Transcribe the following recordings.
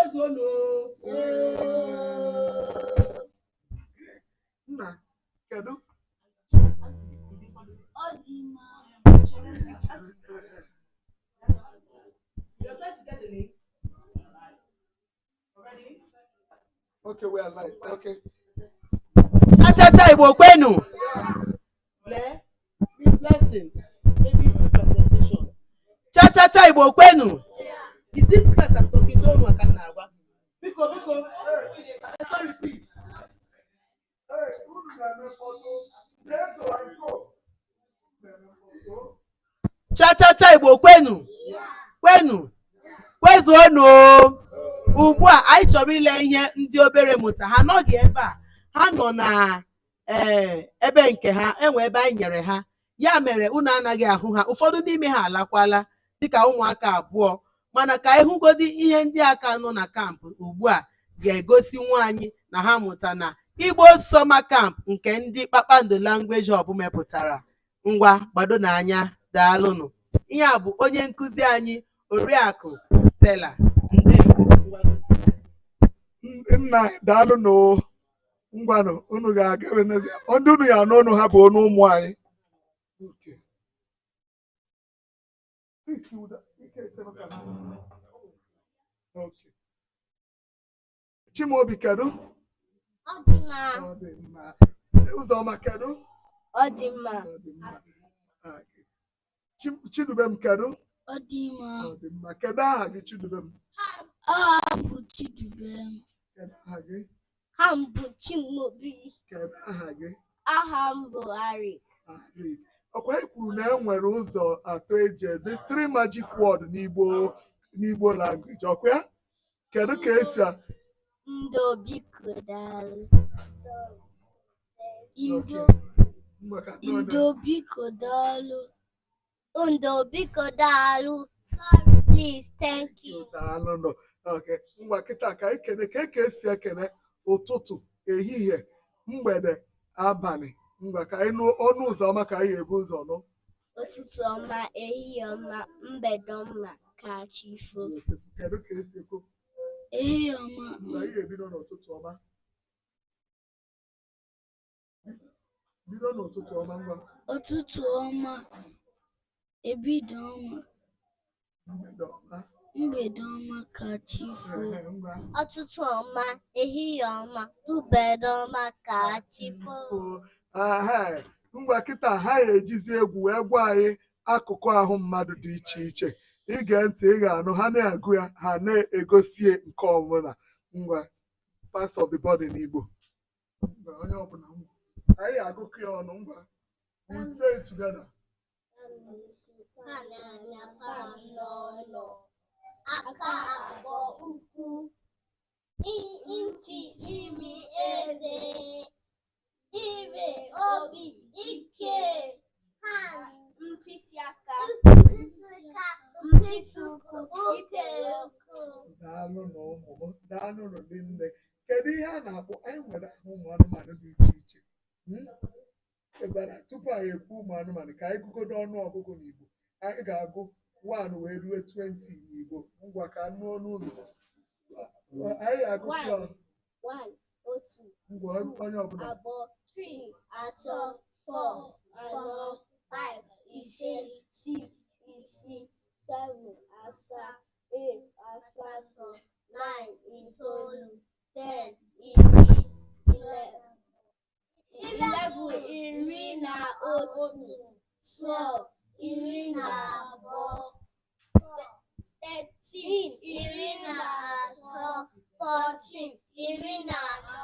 kwezuonu. Nna kedu okay, we are live. Okay. Cha Igbo kwenu. This lesson, ABC presentation. Cha Igbo kwenu. Is this class I'm talking to? No, I can't now. Because let's repeat. Hey, who do that photo? Let's go and go. Cha Igbo kwenu. Kwenu. Kwezuonu. Ugbu a anyị chọrọ ile ihe ndị obere mụta ha nọghị ebe a, ha nọ na ebe nke ha enwe ebe anyị nyere ha, ya mere unu anaghị ahụ ha, ụfọdụ n'ime ha alakwala dịka ụmụaka abụọ, mana ka anyị hụgodi ihe ndị aka nọ na kampụ ugbu a ga-egosi nwaanyị na ha mụta na Igbo Summer Camp nke ndị Kpakpando Language Hub mepụtara. Ngwa gbado n'anya, daalụnụ. Ihe a bụ onye nkụzi anyị, Oriakụ Stella. Nna daalụ no ngwanụ unu ga-aga ndị unu ya n'ọnụ ha bụ ọnụ ụmụ anyị. Chimaobi kedu? Ụzọma kedu? Chidubem kedu? Kedu aha gị Chidubem? Bụ Chidubem. Kedu aha gị? Aha m bụ Chimaobi. Kedu aha gị? Aha m bụ Arik. Ọkwa anyị kwuru na e nwere ụzọ atọ eji ede 3 magic word n'Igbo language. Ọkwa ya? Kedu ka esi Ndo biko daalụ. Ndo biko daalụ. Ndo biko daalụ. Sorry, please, thank you. Daalụ. Okay. Ngwa kịta ka anyị kene ka esi ekene ụtụtụ, ehihie, mgbede, abalị. Ngwa ka anyị nụ ọnụ ụzọ ọma ka anyị ebu ụzọ nụ. Ụtụtụ ọma, ehihie ọma, mgbede ọma, ka chi fo. Kedu ka esi ekwu? Ehihie ọma. Anyị ebido n'ụtụtụ ọma. Bido n'ụtụtụ ọma ngwa. Ụtụtụ ọma, ebido ọma, mgbede ọma, ka chi fo. Ụtụtụ ọma, ehihie ọma, mgbede ọma, ka chi fo. Ngwa kịta ha ejizi egwu wee gwa anyị akụkụ ahụ mmadụ dị iche iche. Ige ntị, ị ga-anụ ha na-agụ ya, ha na-egosie nke ọbụla. Ngwa parts of the body n'Igbo. Onye ọbụla anyị agụkọ ya ọnụ. Ngwa we say it together. Aka abụọ ukwu, ntị, imi, eze, ire, obi, ike, mkpịsị aka, mkpịsị ụkwụ, ike ụkwụ. Daalụ nne. Kedu ihe a na-akpọ? Anyị nwere ahụ ụmụ anụmanụ dị iche iche. Ebara tupu anyị ekwu ụmụ anụmanụ ka anyị gụgodo ọnụ ọgụgụ n'Igbo. Anyị ga-agụ 1 wee ruo 20 n'Igbo. Ngwa ka anụ ọnụ ụlọ. Anyị agụ otu, ngwa onye ọbụla. abụọ, 3, atọ, 4, anọ, 5, ise, 6, isii, 7, asaa, 8, asatọ, 9, itoolu, 10, iri, 11, iri na otu, 12, iri na abụọ, 13, iri na atọ, 14, iri na anọ,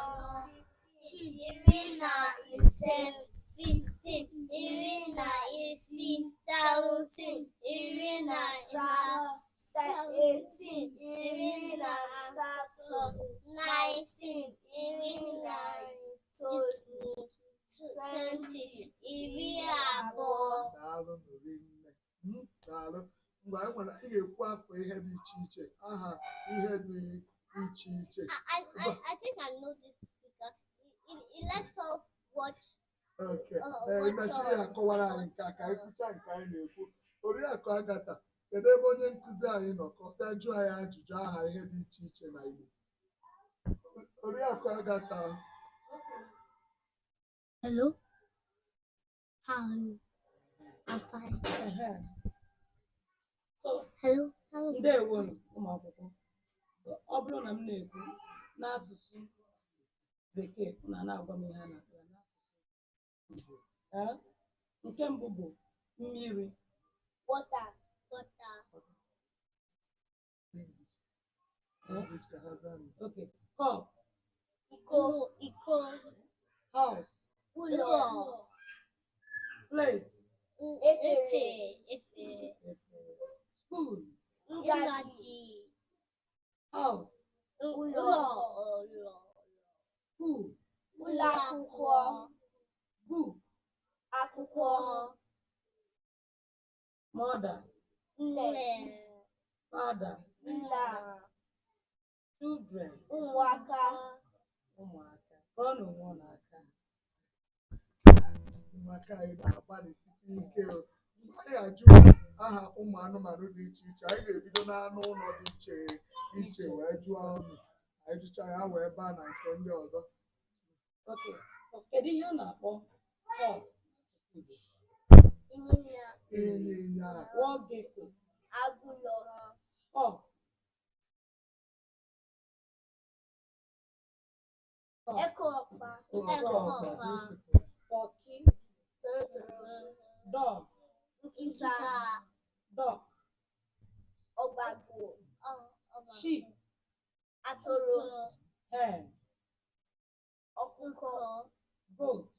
iri na ise, 16, iri na isii, 17, iri na asaa, 18, iri na asatọ, 19, iri na itoolu, 20, iri abụọ. Daalụ. Mgbe anyị nwere anyị ga-ekwu afọ ihe dị iche iche, aha ihe dị iche iche. I think I know this because he lets us watch. Okay. Imechi ya akọwara anyị nke a ka anyị kwucha nke anyị na-ekwu. Oriakụ Agatha, kedu ebe onye nkụzi anyị nọ ka ọ bịa jụọ anyị ajụjụ aha ihe dị iche iche na Igbo? Oriakụ Agatha. Hello. How are you? I'm fine. So, Hello. Hello. ndewo ụmụ akwụkwọ. Ọ bụrụ na m na-ekwu n'asụsụ Bekee, unu na-agwa m ihe a na-akpọ ya n'asụsụ Igbo. Nke mbụ bụ mmiri. Water. Water. English ka ha zaa m. Okay. Cup. Iko. Iko. House. Ụlọ. Plate. Efe. Efe. Spoon. Ngaji. House. Ụlọ. Ụlọ. School. Ụlọ akwụkwọ. Book. Akwụkwọ. Mother. Nne. Father. Nna. Children. Ụmụaka. Ụmụaka. Kọọnụ nwa n'aka. Ụmụaka anyị na-agbalịsikwa ike o. Mgbe anyị ajụ aha ụmụ anụmanụ dị iche iche, anyị ga-ebido n'anụ ụlọ dị iche iche wee jụọ unu. Anyị jụcha ya wee baa na nke ndị ọzọ. Okay. So, kedu ihe a na-akpọ horse? Ịnyịnya. Ịnyịnya. War gecko. Agụlọ. Hawk. Ekeọkpa. Ọkụkọ. Turkey. Toro. Dog. Nkịta. Duck. Ọgbagbo. Sheep. Atụrụ. Hen. Ọkụkọ. Goat.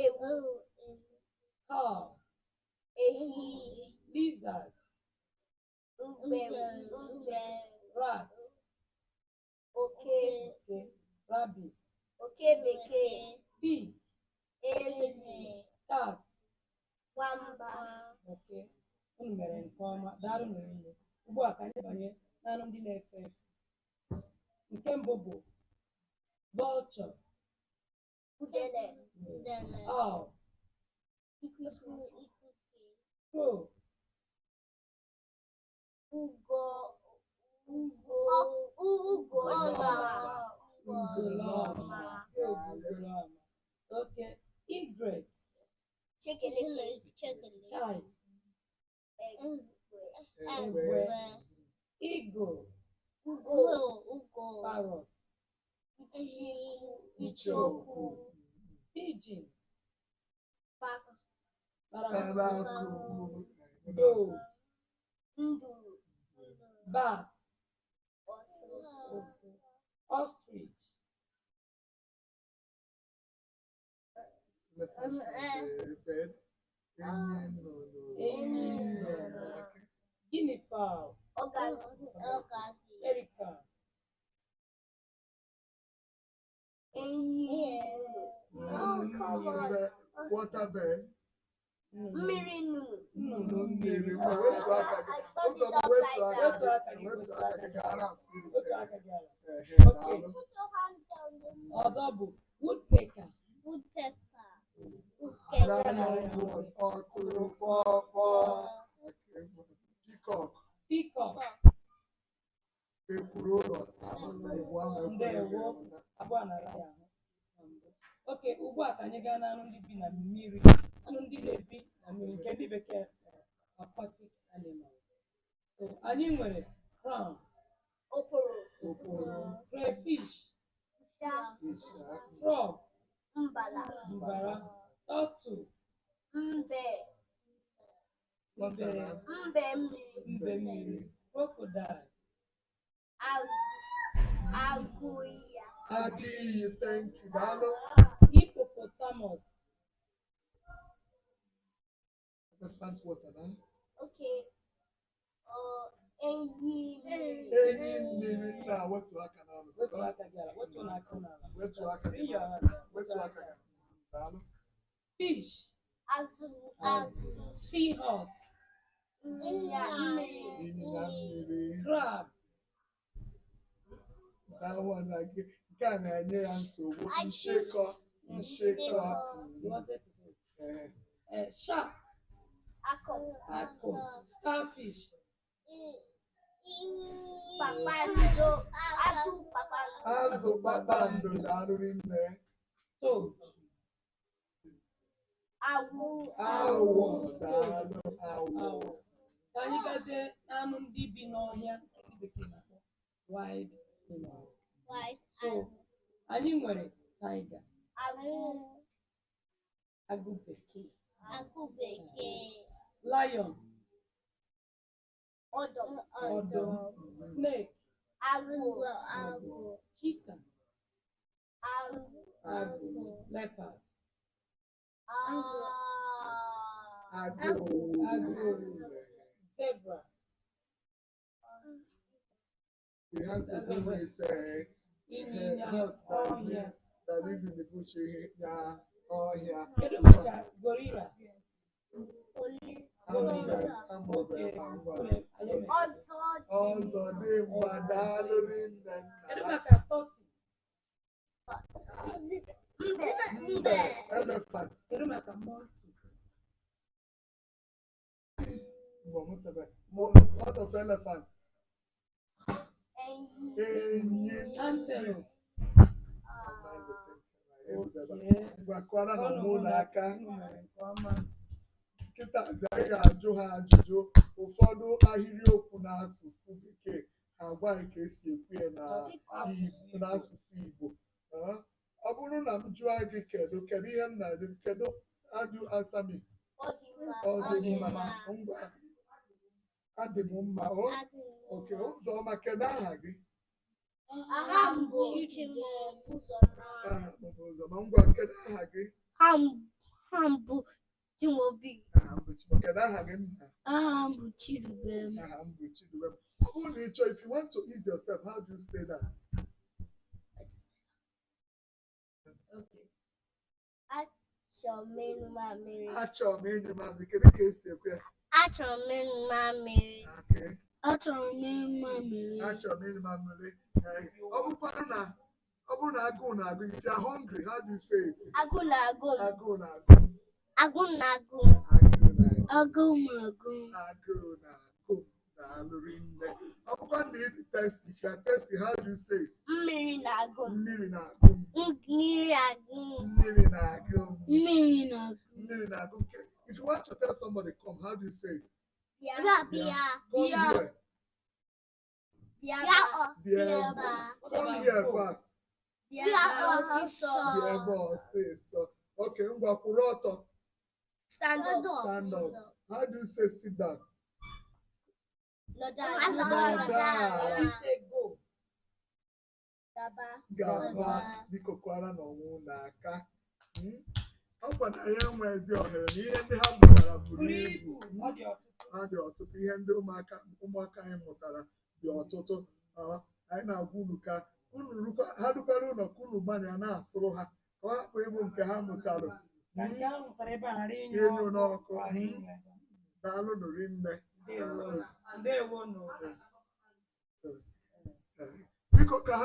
Ewu. Cow. Ehi. Lizard. Mbe. Rat. Oke. Okay. Rabbit. Oke bekee. Pig. Ezi. Cat. Nwamba. Okay. Unu mere nke ọma. Daalụ n'ile. Ugbu a ka anyị banye n'anụ ndị na-efe efe. Nke mbụ bụ vulture. Udele. Owl. Ikuku. Crow. Ugo. Ugolọma. Ugolọma. Okay. Egret. Chekeleke. Kite. Egbe. Eagle. Ugo. Parrot. Ichioku. Pigeon. Karakuku. Dove. Nduru. Bat. Ọsụsụ. Ostrich. Bird. Enyi nnụnụ. Guinea fowl. Ọgazi. Pelican. Enyi. Water bird. Mmiri nnụnụ. Nnụnụ mmiri. Wetu aka gị. Ụzọ bụ wetu aka gị. Wetu aka gị gara Otu aka gị ala. Okay. Ọzọ bụ woodpecker. Woodpecker. Peacock. Peacock. Ekwuru ụlọ. Ndewo. Abụọ nara ya ahụ. Oke, ugbu a ka anyị gaa n'anụ ndị bi na mmiri. Anụ ndị na-ebi na mmiri nke ndị bekee aquatic animals. So, anyị nwere crown. Okporo. Crayfish. Isha. Frog. Mbala. Mbara. Turtle. Mbe. Mbe Mmiri. mmiri. Crocodile. Agụiya. Agụiyi, thank you. Daalụ. Hippopotamus. Elephant water, na? Okay. Enyi mmiri. Enyi mmiri nna wetu aka n'ala. Wetu aka gị ala. Wetu n'aka n'ala. Wetu aka gị. Bring your hand. Wetu aka gị. Daalụ. Fish. Azụ. Seahorse. Ịnyịnya mmiri. Ịnyịnya mmiri. Crab. Nke a na-enye ya nsogbu. Nshekọ. You wanted to say? Shark. Akụ. Starfish. Kpakpando. Azụ kpakpando daalụ nne. Toad. Awụ. Awọ daalụ awọ. Awọ. Ka anyị gazie anụ ndị bi n'ọhịa ndị bekee na-akpọ wild animals. So anyị nwere tiger, agụ bekee, lion, ọdụm, snake, cheetah, agụ, leopard, Agụ. zebra. It has to do with Ịnyịnya horse ọhịa. that lives in the bush na ọhịa. Kedu maka gorilla? Ọzọdimgba daalụ nne Kedu nna. maka tortoise? Mbe. Elephant. Kedu maka monkey? What of elephant? Enyi. Antelope. Gwakwara na mụ n'aka. Unu mere nke ọma. Nkịta anyị ga-ajụ ha ajụjụ ụfọdụ ahịrịokwu n'asụsụ bekee ha agwaghị ka esi ekwu ya n'asụsụ Igbo. Ọ bụrụ na m jụọ gị kedu ihe m na-adị kedu adụ asami ọ dị mma ngwa adị m mma oke ụzọma kedu aha gị aha m bụ ụzọma ngwa kedu aha gị Chimaobi. aha m bụ Chimo kedu aha gị nna Aha m bụ Chidubem. aha m bụ Chidubem ọ bụrụ na ị chọọ if you want to ease yourself how do you say that Achọrọ m ịṅụ mamịrị. achọrọ m ịnyụ mamịrị kedu ka esi ekwe ya Achọrọ m ịṅụ mamịrị. Okay. Achọrọ m ịṅụ mamịrị. Achọrọ m ịnyụ mamịrị ọ bụrụ na agụụ na-agụ if you are hungry how do you say it Agụ na-agụ m. agụụ na-agụ m Agụ na-agụ m. agụụ na-agụ Agụ m agụ m. agụụ na-agụ m daalụ rinne ọ bụkwa na ị dị thirsty if you are thirsty how do you say it Mmiri na-agụ m. mmiri na-agụ m Mmiri agụ m. mmiri na-agụ m Mmiri na-agụ m. mmiri na-agụ m if you want to tell somebody come how do you say it Bịa bịa. come here Bịa bịa come here fast bịa ọsịsọ. bịa ebe ọsịsọ okay ngwa kwụrụ ọtọ Stand up. stand up how do you say sit down Nọdụ ala. You say go. gaba biko kwara n'ọnwụ n'aka ọkwa na ya enwezi ohere na ihe ndị ha mụtara buru Buru ibu ibu. Ọ dị ọtụtụ. ha dị ọtụtụ ihe ndị ụmụaka anyị mụtara dị ọtụtụ anyị na-agwa unu ka ha rukwara ụlọ ka unu gbanịa na-asụrụ ha ka ọ hapụ ịbụ nke ha mụtara Ka nke ahụ mụtara ebe a ghara ịnyụ ịnyụ n'ọkụ ghara inwe. daalụ nụrụ nne Ndewonu. biko ka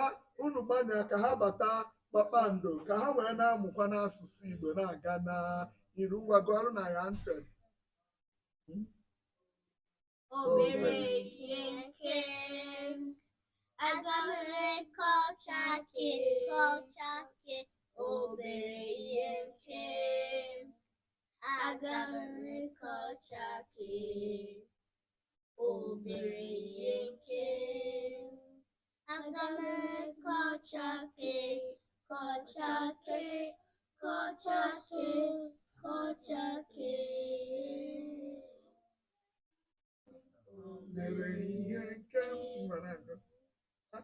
unu gbanịa ka ha bata kpakpando ka ha wee na-amụkwa n'asụsụ Igbo na-aga n'iru ngwa gụọrụ na ya ntị O mere ihe nke aga m ekọcha gị o mere ihe nke aga m ekọcha gị o mere ihe nke aga m ekọcha gị kọcha gị kọcha gị kọcha gị mere ihe nke nwere agụ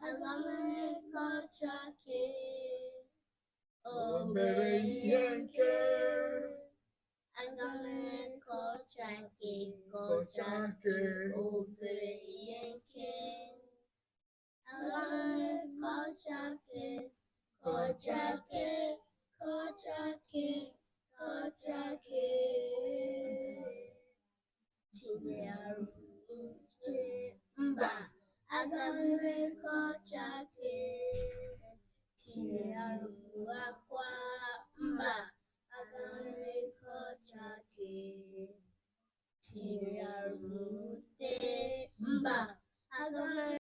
aga m ekọcha gị o mere ihe nke aga m ekọcha gị kọcha ke o mere ihe nke aga m ekọcha gị kọcha gị kọcha gị kọcha gị tinye arụ uche mba aga m ekọcha gị tinye arụ akwa mba aga m ekọcha gị Naijiria rute mba. Aga m